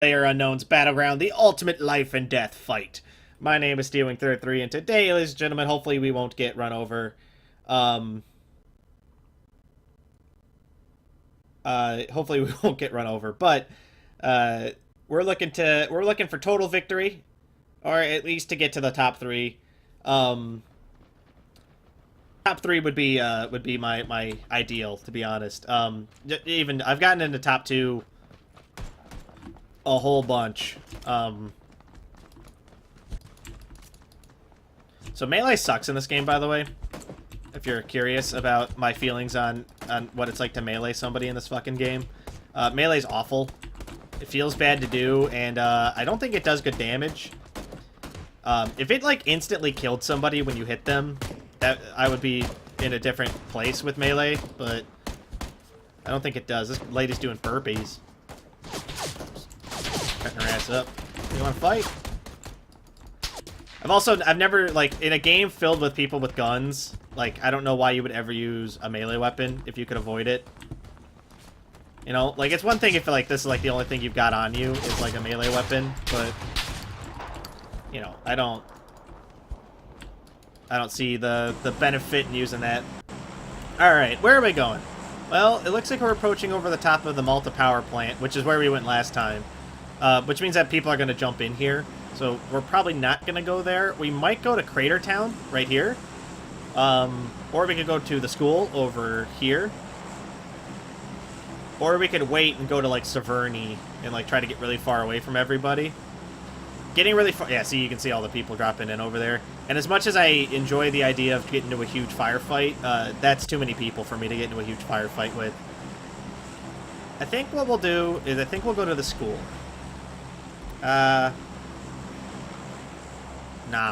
Playerunknown's Battleground, the ultimate life and death fight. My name is Stealwing33, and today, ladies and gentlemen, hopefully we won't get run over. Um, Hopefully we won't get run over, but we're looking for total victory, or at least to get to the top three. Top three would be my ideal, to be honest. Even I've gotten into top two a whole bunch. So melee sucks in this game, by the way. If you're curious about my feelings on what it's like to melee somebody in this fucking game. Melee's awful. It feels bad to do, and I don't think it does good damage. If it, like, instantly killed somebody when you hit them, that I would be in a different place with melee, but I don't think it does. This lady's doing burpees. Cutting her ass up. You want to fight? I've never, like, in a game filled with people with guns, like, I don't know why you would ever use a melee weapon if you could avoid it. You know, like, it's one thing if, like, this is, like, the only thing you've got on you is, like, a melee weapon, but, you know, I don't see the benefit in using that. Alright, where are we going? Well, it looks like we're approaching over the top of the Malta power plant, which is where we went last time. Which means that people are going to jump in here. So we're probably not going to go there. We might go to Crater Town right here. Or we could go to the school over here. Or we could wait and go to, like, Severny and, like, try to get really far away from everybody. Getting really far... Yeah, see, you can see all the people dropping in over there. And as much as I enjoy the idea of getting into a huge firefight, that's too many people for me to get into a huge firefight with. I think what we'll do is I think we'll go to the school. Nah,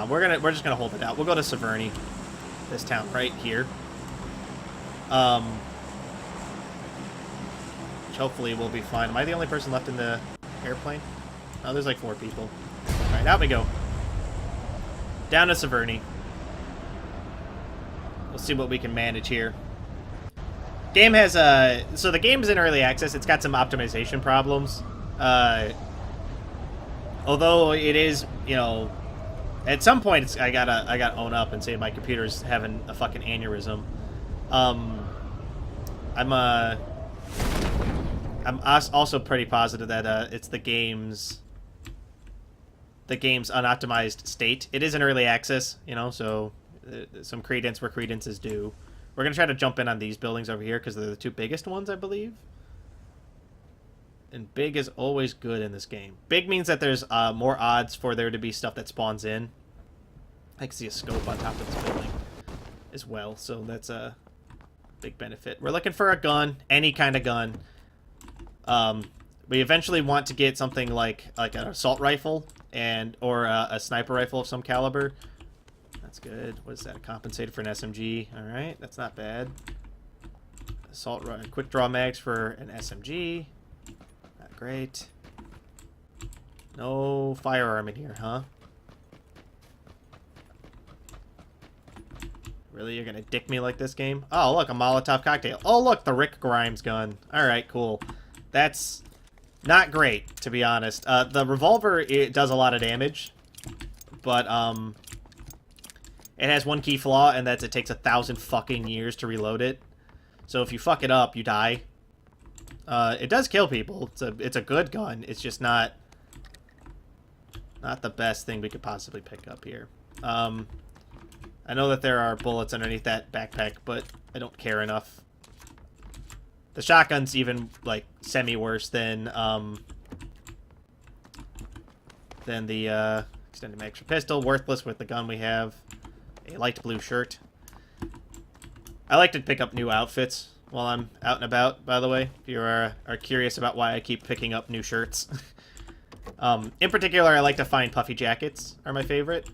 we're just gonna hold it out. We'll go to Severny. This town right here. Which hopefully will be fine. Am I the only person left in the airplane? Oh, there's like 4 people. Alright, out we go. Down to Severny. We'll see what we can manage here. Game has so the game's in early access. It's got some optimization problems. Although it is, you know, at some point I gotta own up and say my computer's having a fucking aneurysm. I'm also pretty positive that it's the game's unoptimized state. It is in early access, you know, so some credence where credence is due. We're gonna try to jump in on these buildings over here because they're the 2 biggest ones, I believe. And big is always good in this game. Big means that there's more odds for there to be stuff that spawns in. I can see a scope on top of this building as well, so that's a big benefit. We're looking for a gun, any kind of gun. We eventually want to get something like an assault rifle or a sniper rifle of some caliber. That's good. What is that? Compensated for an SMG. All right, that's not bad. Assault run, quick draw mags for an SMG. Not great. No firearm in here, huh? Really? You're gonna dick me like this game? Oh, look, a Molotov cocktail. Oh, look, the Rick Grimes gun. Alright, cool. That's not great, to be honest. The revolver, it does a lot of damage. But, it has one key flaw, and that's it takes 1,000 fucking years to reload it. So if you fuck it up, you die. It does kill people. It's a good gun. It's just not the best thing we could possibly pick up here. I know that there are bullets underneath that backpack, but I don't care enough. The shotgun's even, like, semi-worse than the extended extra pistol. Worthless with the gun we have. A light blue shirt. I like to pick up new outfits while I'm out and about, by the way, if you are curious about why I keep picking up new shirts. In particular, I like to find puffy jackets are my favorite.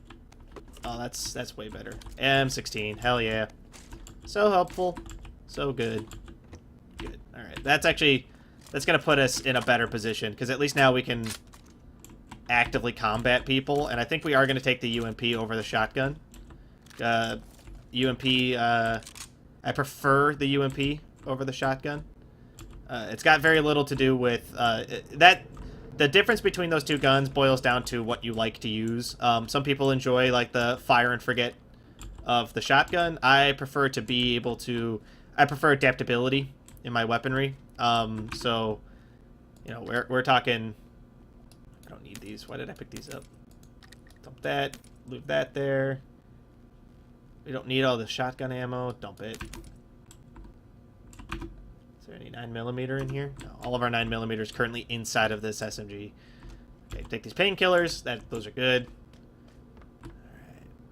Oh, that's way better. M16, hell yeah. So helpful. So good. Good. Alright, that's gonna put us in a better position, because at least now we can actively combat people, and I think we are gonna take the UMP over the shotgun. UMP, I prefer the UMP over the shotgun. It's got very little to do with, the difference between those two guns boils down to what you like to use. Some people enjoy like the fire and forget of the shotgun. I prefer to be able to. I prefer adaptability in my weaponry. So, you know, we're talking. I don't need these. Why did I pick these up? Dump that. Leave that there. We don't need all the shotgun ammo. Dump it. Is there any 9mm in here? No, all of our 9mm is currently inside of this SMG. Okay, take these painkillers. Those are good.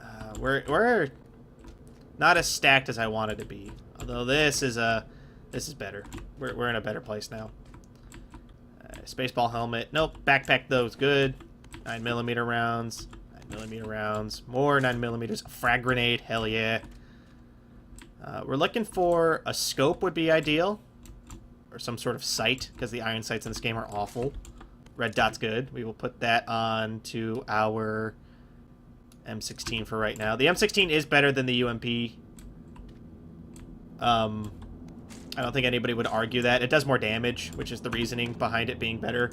All right. We're not as stacked as I wanted to be. Although this is better. We're in a better place now. Spaceball helmet. Nope. Backpack those. Good. 9mm rounds. 9mm rounds. More 9mm. A frag grenade. Hell yeah. We're looking for a scope would be ideal. Or some sort of sight, because the iron sights in this game are awful. Red dot's good. We will put that on to our M16 for right now. The M16 is better than the UMP. I don't think anybody would argue that. It does more damage, which is the reasoning behind it being better.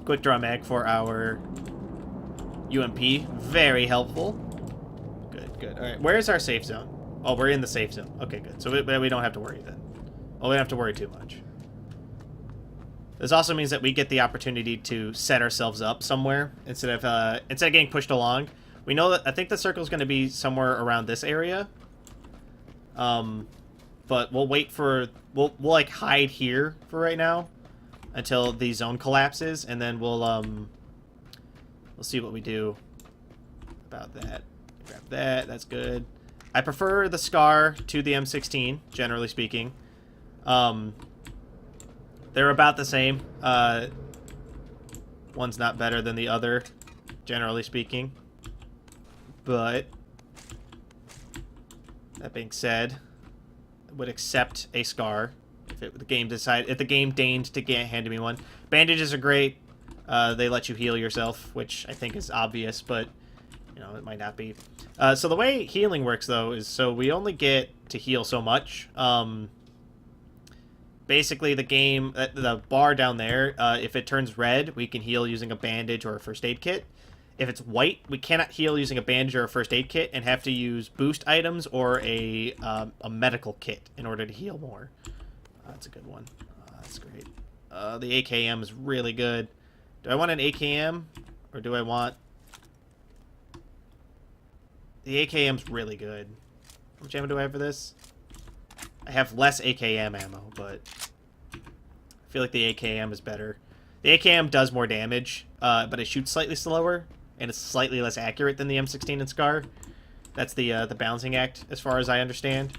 Quick draw mag for our UMP. Very helpful. Good, good. All right, where's our safe zone? Oh, we're in the safe zone. Okay, good. So we don't have to worry then. Well, we don't have to worry too much. This also means that we get the opportunity to set ourselves up somewhere instead of getting pushed along. We know that I think the circle's going to be somewhere around this area. But we'll wait for we'll like hide here for right now until the zone collapses, and then we'll see what we do about that. Grab that. That's good. I prefer the SCAR to the M16, generally speaking. They're about the same. One's not better than the other, generally speaking. But that being said, I would accept a SCAR if the game deigned to hand me one. Bandages are great. They let you heal yourself, which I think is obvious, but you know, it might not be. So the way healing works, though, is so we only get to heal so much. Basically, the game, the bar down there, if it turns red, we can heal using a bandage or a first aid kit. If it's white, we cannot heal using a bandage or a first aid kit and have to use boost items or a medical kit in order to heal more. That's a good one. That's great. The AKM is really good. Do I want an AKM or do I want... The AKM's really good. How much ammo do I have for this? I have less AKM ammo, but I feel like the AKM is better. The AKM does more damage, but it shoots slightly slower, and it's slightly less accurate than the M16 and SCAR. That's the balancing act, as far as I understand.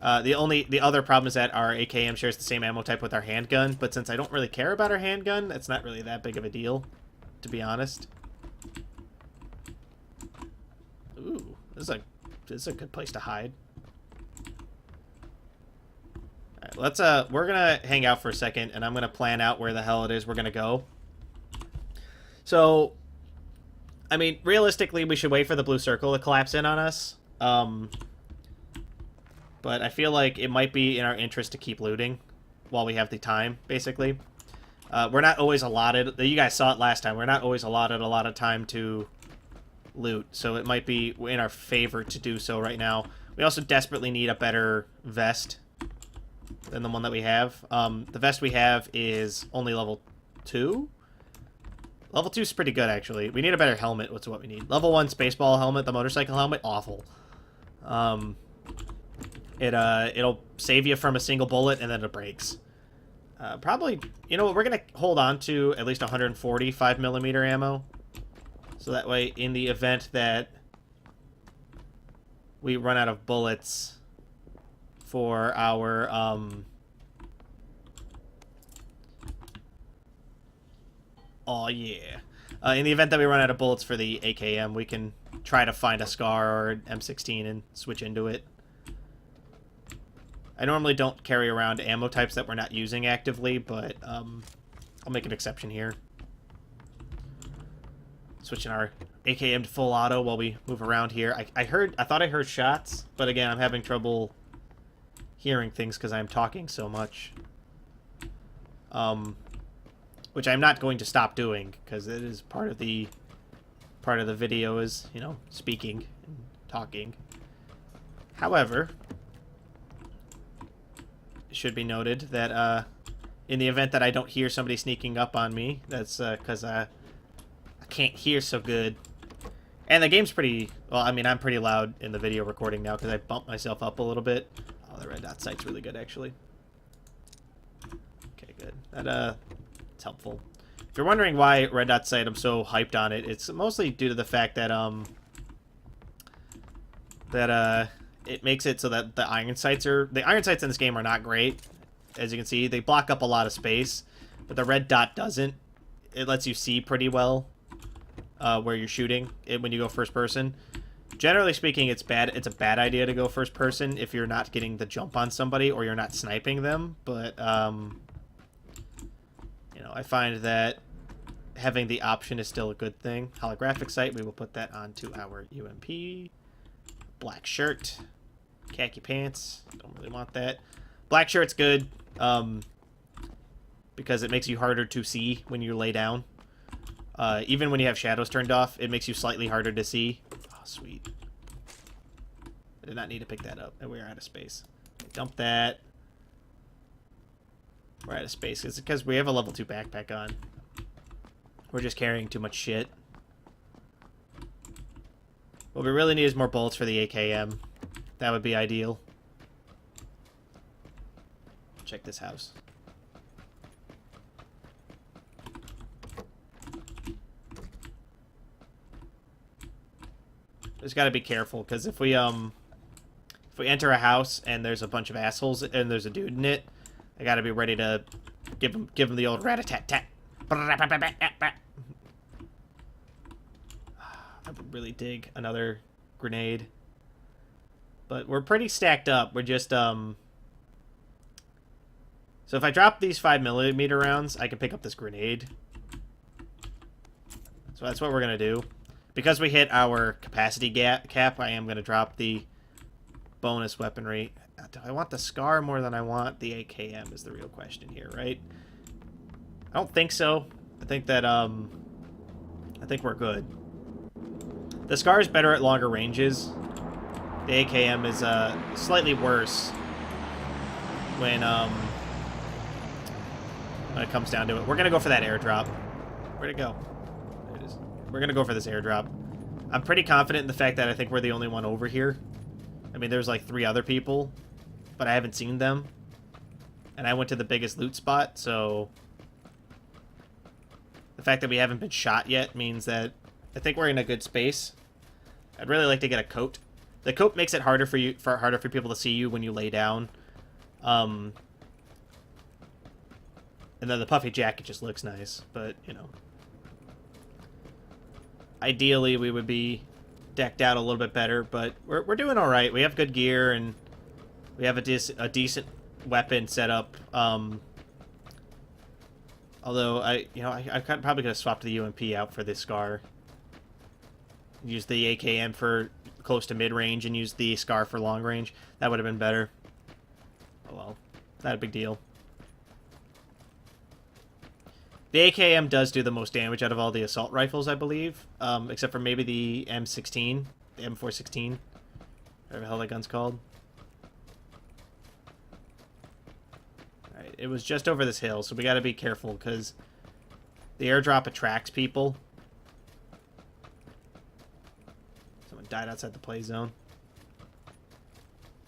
The other problem is that our AKM shares the same ammo type with our handgun, but since I don't really care about our handgun, it's not really that big of a deal, to be honest. Ooh, this is a good place to hide. All right, we're gonna hang out for a second, and I'm gonna plan out where the hell it is we're gonna go. So, I mean, realistically, we should wait for the blue circle to collapse in on us. But I feel like it might be in our interest to keep looting while we have the time, basically. We're not always allotted... You guys saw it last time. We're not always allotted a lot of time to loot, so it might be in our favor to do so right now. We also desperately need a better vest than the one that we have. The vest we have is only level 2. Level 2 is pretty good, actually. We need a better helmet. What's what we need? Level 1 spaceball helmet, the motorcycle helmet, awful. It'll save you from a single bullet, and then it breaks. Probably, you know what, we're going to hold on to at least 140 5mm ammo. So that way, in the event that we run out of bullets for our, oh yeah. In the event that we run out of bullets for the AKM, we can try to find a SCAR or an M16 and switch into it. I normally don't carry around ammo types that we're not using actively, but I'll make an exception here. Switching our AKM to full auto while we move around here. I thought I heard shots, but again, I'm having trouble hearing things because I'm talking so much. which I'm not going to stop doing because it is part of the video is, you know, speaking and talking. However, it should be noted that in the event that I don't hear somebody sneaking up on me, that's because I can't hear so good. And the game's pretty, well, I mean, I'm pretty loud in the video recording now because I bumped myself up a little bit. Oh, the red dot sight's really good, actually. Okay, good. It's helpful. If you're wondering why red dot sight, I'm so hyped on it, it's mostly due to the fact that, it makes it so that the iron sights in this game are not great. As you can see, they block up a lot of space, but the red dot doesn't. It lets you see pretty well where you're shooting when you go first person. Generally speaking, it's bad. It's a bad idea to go first person if you're not getting the jump on somebody or you're not sniping them. But you know, I find that having the option is still a good thing. Holographic sight, we will put that onto our UMP. Black shirt, khaki pants. Don't really want that. Black shirt's good because it makes you harder to see when you lay down. Even when you have shadows turned off, it makes you slightly harder to see. Oh, sweet. I did not need to pick that up. And we're out of space. Dump that. We're out of space. It's because we have a level 2 backpack on. We're just carrying too much shit. What we really need is more bullets for the AKM. That would be ideal. Check this house. Just gotta be careful, because if we enter a house and there's a bunch of assholes and there's a dude in it, I gotta be ready to give him the old rat-a-tat-tat. I would really dig another grenade. But we're pretty stacked up. We're just, So if I drop these 5mm rounds, I can pick up this grenade. So that's what we're going to do. Because we hit our capacity cap, I am going to drop the bonus weaponry. Do I want the SCAR more than I want the AKM is the real question here, right? I don't think so. I think that, I think we're good. The SCAR is better at longer ranges. The AKM is slightly worse when it comes down to it. We're gonna go for that airdrop. Where'd it go? There it is. We're gonna go for this airdrop. I'm pretty confident in the fact that I think we're the only one over here. I mean, there's like 3 other people, but I haven't seen them. And I went to the biggest loot spot, so the fact that we haven't been shot yet means that I think we're in a good space. I'd really like to get a coat. The coat makes it harder for people to see you when you lay down. And then the puffy jacket just looks nice, but you know. Ideally, we would be decked out a little bit better, but we're doing all right. We have good gear and we have a decent weapon set up. Although I probably could have swapped the UMP out for this SCAR. Use the AKM for close to mid-range and use the SCAR for long range. That would have been better. Oh well, not a big deal. The AKM does do the most damage out of all the assault rifles, I believe. Except for maybe the M16. The M416. Whatever the hell that gun's called. Alright, it was just over this hill, so we gotta be careful, because the airdrop attracts people. Someone died outside the play zone.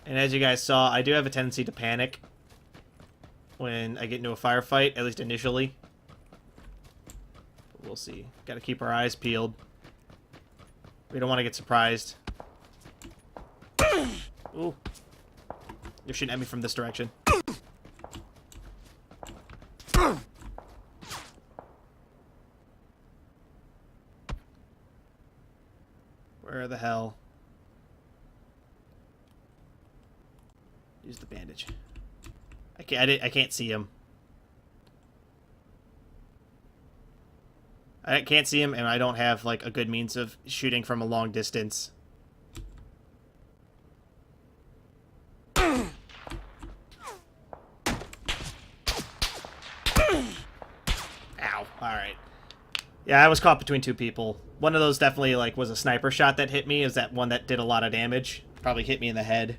And as you guys saw, I do have a tendency to panic when I get into a firefight, at least initially. But we'll see. Gotta keep our eyes peeled. We don't want to get surprised. Ooh. You're shooting at me from this direction. Where the hell? Use the bandage. I can't see him. I can't see him, and I don't have like a good means of shooting from a long distance. Ow. Alright. Yeah, I was caught between two people. One of those definitely, like, was a sniper shot that hit me. Is that one that did a lot of damage. Probably hit me in the head.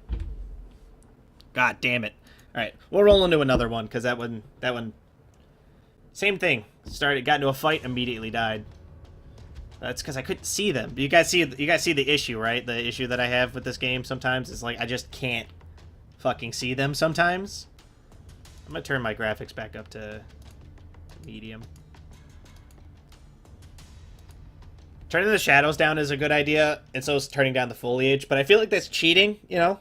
God damn it. Alright, we'll roll into another one, because that one... Same thing. Got into a fight, immediately died. That's because I couldn't see them. You guys see the issue, right? The issue that I have with this game sometimes is, like, I just can't fucking see them sometimes. I'm gonna turn my graphics back up to medium. Turning the shadows down is a good idea, and so is turning down the foliage, but I feel like that's cheating, you know?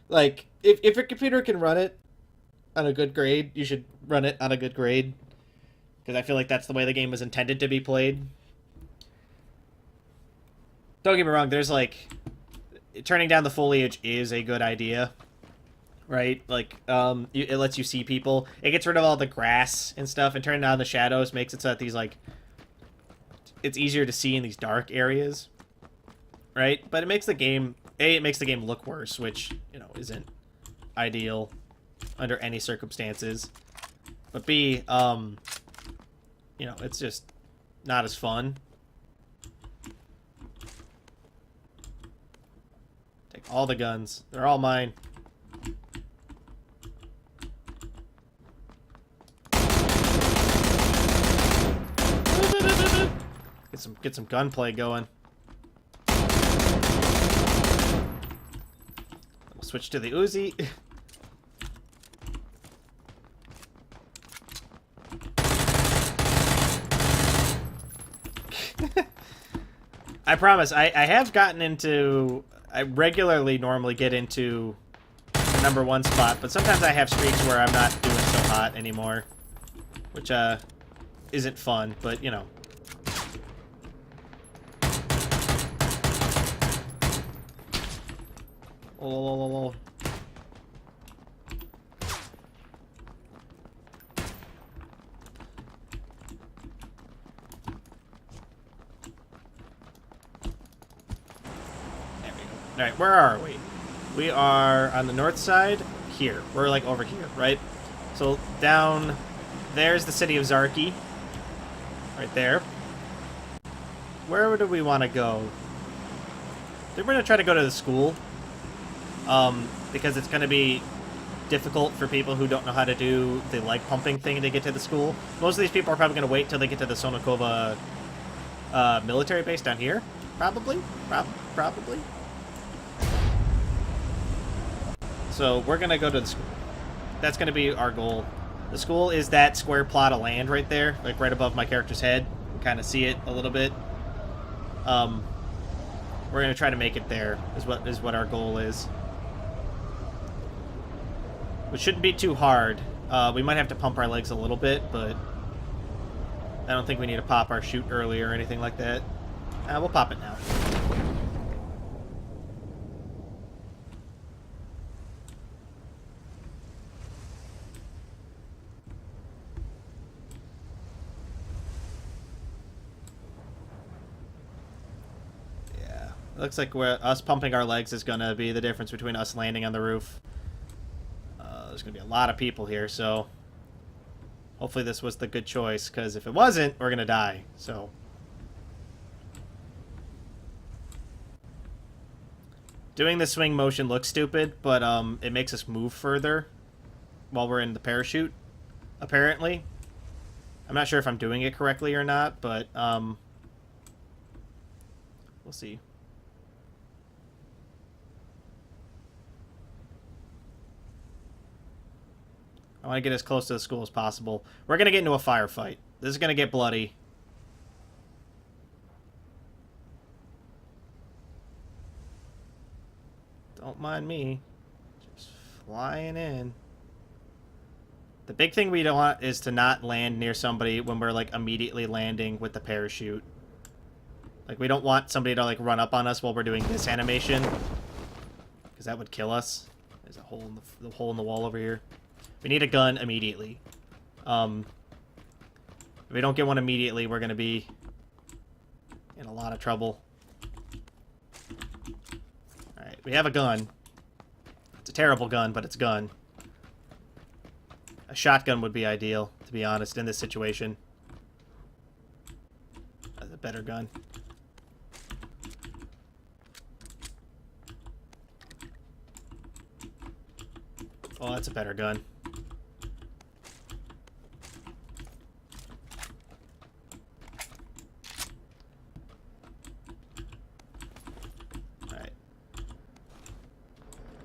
Like, if your computer can run it on a good grade, you should run it on a good grade. Because I feel like that's the way the game was intended to be played. Don't get me wrong, there's, like... Turning down the foliage is a good idea. Right? Like, it lets you see people. It gets rid of all the grass and stuff, and turning down the shadows makes it so that these, like... It's easier to see in these dark areas. Right? But it makes the game... it makes the game look worse, which, you know, isn't ideal under any circumstances. But B, you know, it's just not as fun. Take all the guns. They're all mine. Get some gunplay going. We'll switch to the Uzi. I promise, I have gotten into... I regularly normally get into the #1 spot, but sometimes I have streaks where I'm not doing so hot anymore. Which, isn't fun, but, you know. Oh. Alright, where are we? We are on the north side, here. We're, like, over here, right? So, down... There's the city of Zarki. Right there. Where do we want to go? We're going to try to go to the school. Because it's going to be difficult for people who don't know how to do the leg pumping thing to get to the school. Most of these people are probably going to wait till they get to the Sonokova military base down here. Probably. Probably. So we're going to go to the school. That's going to be our goal. The school is that square plot of land right there, like right above my character's head. You can kind of see it a little bit. We're going to try to make it there, is what our goal is. Which shouldn't be too hard. We might have to pump our legs a little bit, but I don't think we need to pop our chute early or anything like that. We'll pop it now. Looks like us pumping our legs is going to be the difference between us landing on the roof. There's going to be a lot of people here, so hopefully this was the good choice, because if it wasn't, we're going to die. So doing the swing motion looks stupid, but it makes us move further while we're in the parachute, apparently. I'm not sure if I'm doing it correctly or not, but we'll see. I want to get as close to the school as possible. We're going to get into a firefight. This is going to get bloody. Don't mind me. Just flying in. The big thing we don't want is to not land near somebody when we're, like, immediately landing with the parachute. Like, we don't want somebody to, like, run up on us while we're doing this animation. Because that would kill us. There's a hole in the wall over here. We need a gun immediately. If we don't get one immediately, we're going to be in a lot of trouble. Alright, we have a gun. It's a terrible gun, but it's a gun. A shotgun would be ideal, to be honest, in this situation. better gun. Oh, that's a better gun. Alright.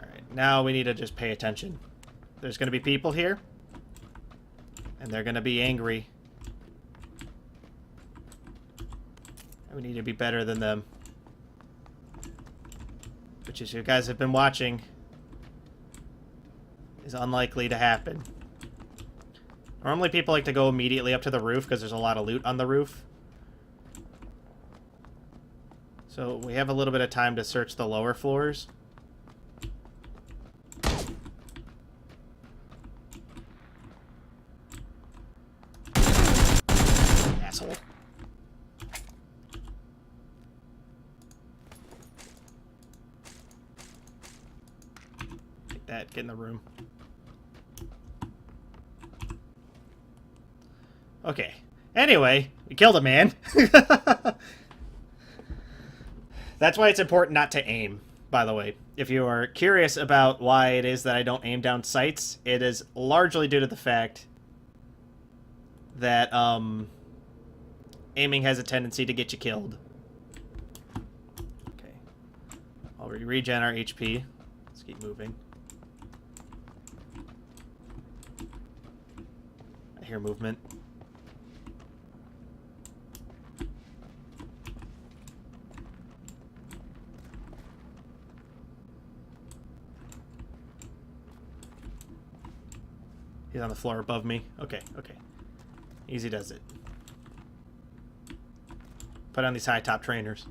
Alright, now we need to just pay attention. There's going to be people here. And they're going to be angry. And we need to be better than them. Which, as you guys have been watching, is unlikely to happen. Normally people like to go immediately up to the roof because there's a lot of loot on the roof. So we have a little bit of time to search the lower floors. Asshole. Take that, get in the room. Okay. Anyway, we killed a man. That's why it's important not to aim, by the way. If you are curious about why it is that I don't aim down sights, it is largely due to the fact that aiming has a tendency to get you killed. Okay. While we regen our HP, let's keep moving. I hear movement. He's on the floor above me. Okay, okay. Easy does it. Put on these high top trainers.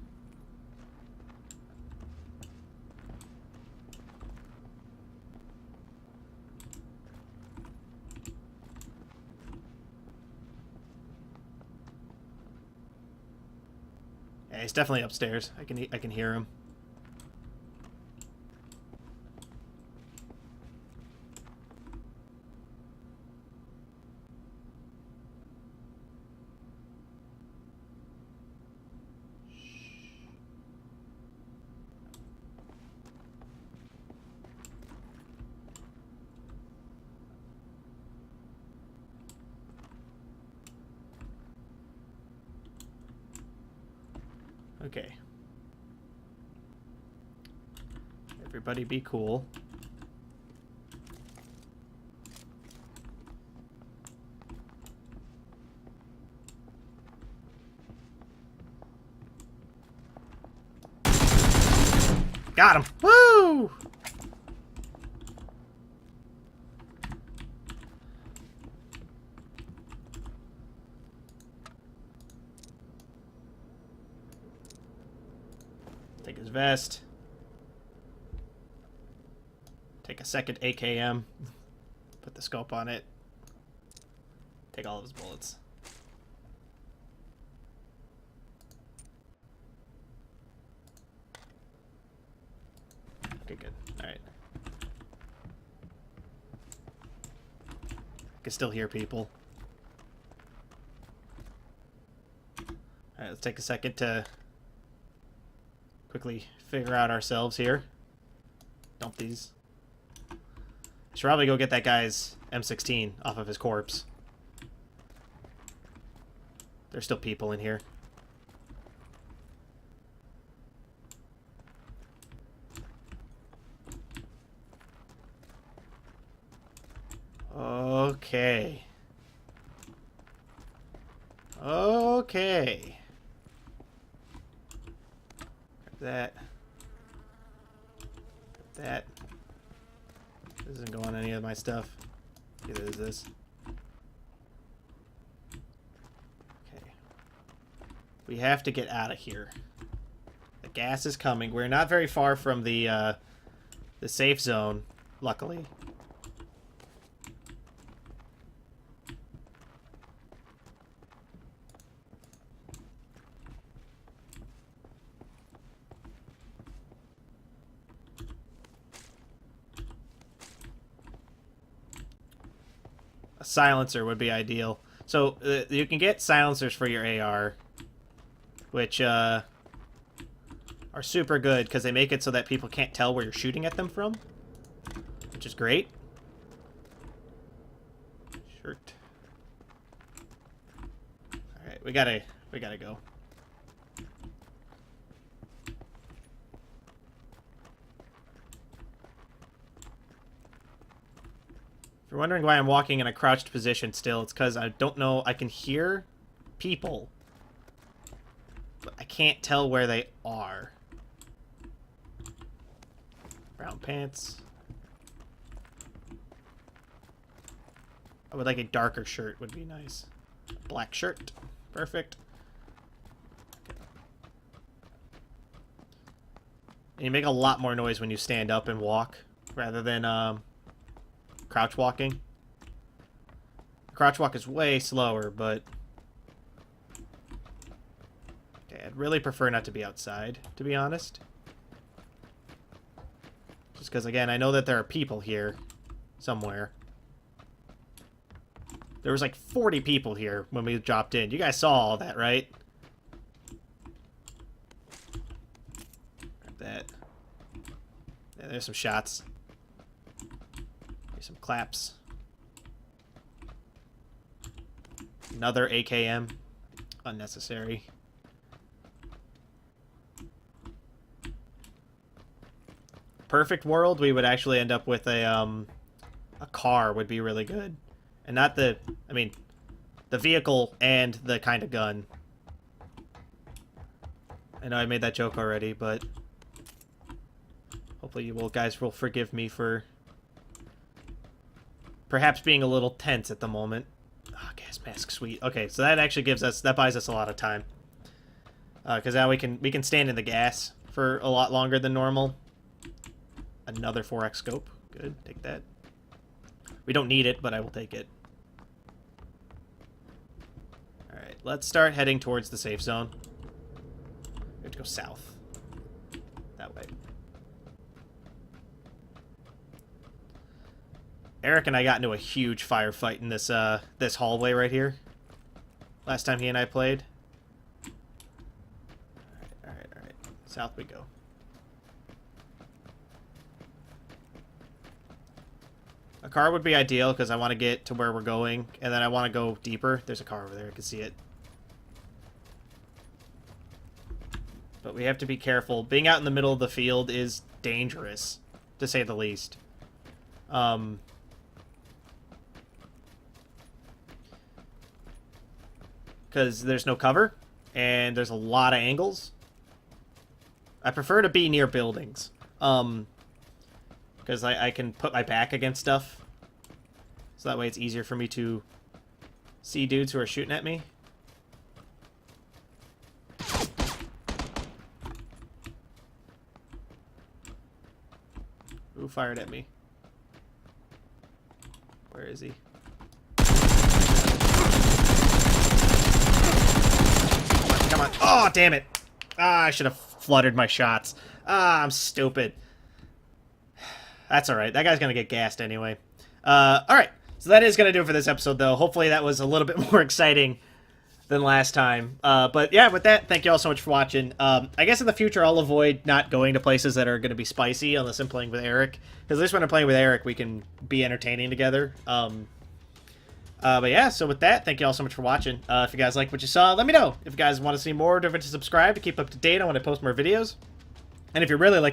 Yeah, he's definitely upstairs. I can hear him. Okay. Everybody be cool. Got him! Woo! Take his vest. Take a second AKM. Put the scope on it. Take all of his bullets. Okay, good. Alright. I can still hear people. Alright, let's take a second to quickly figure out ourselves here. Dump these. Should probably go get that guy's M16 off of his corpse. There's still people in here. Okay. Okay. That. That. This doesn't go on any of my stuff. Neither is this. Okay. We have to get out of here. The gas is coming. We're not very far from the safe zone, luckily. A silencer would be ideal. So you can get silencers for your AR. which are super good because they make it so that people can't tell where you're shooting at them from, which is great. Shirt. All right, we gotta go. If you're wondering why I'm walking in a crouched position still, it's because I don't know. I can hear people, but I can't tell where they are. Brown pants. I would like a darker shirt would be nice. Black shirt. Perfect. Okay. And you make a lot more noise when you stand up and walk rather than crouch walking. Crouch walk is way slower, but okay, I'd really prefer not to be outside, to be honest. Just because, again, I know that there are people here somewhere. There was like 40 people here when we dropped in. You guys saw all that, right? Grab that. Yeah, there's some shots. Here's some claps. Another AKM. Unnecessary. Perfect world, we would actually end up with a car would be really good. And not the, I mean, the vehicle and the kind of gun. I know I made that joke already, but hopefully you guys will forgive me for perhaps being a little tense at the moment. Oh, gas mask, sweet. Okay, so that actually buys us a lot of time. Because now we can stand in the gas for a lot longer than normal. Another 4x scope. Good, take that. We don't need it, but I will take it. Alright, let's start heading towards the safe zone. We have to go south. That way. Eric and I got into a huge firefight in this this hallway right here. Last time he and I played. Alright. South we go. A car would be ideal because I want to get to where we're going, and then I want to go deeper. There's a car over there. I can see it. But we have to be careful. Being out in the middle of the field is dangerous, to say the least. Because there's no cover, and there's a lot of angles. I prefer to be near buildings. Because I can put my back against stuff. So that way it's easier for me to see dudes who are shooting at me. Who fired at me? Where is he? Come on. Oh, damn it. Ah, I should have fluttered my shots. Ah, I'm stupid. That's alright. That guy's going to get gassed anyway. Alright. So that is going to do it for this episode, though. Hopefully that was a little bit more exciting than last time. But yeah, with that, thank you all so much for watching. I guess in the future I'll avoid not going to places that are going to be spicy unless I'm playing with Eric. Because at least when I'm playing with Eric, we can be entertaining together. But yeah, so with that, thank you all so much for watching. If you guys like what you saw, let me know. If you guys want to see more, don't forget to subscribe to keep up to date on when I post more videos. And if you really like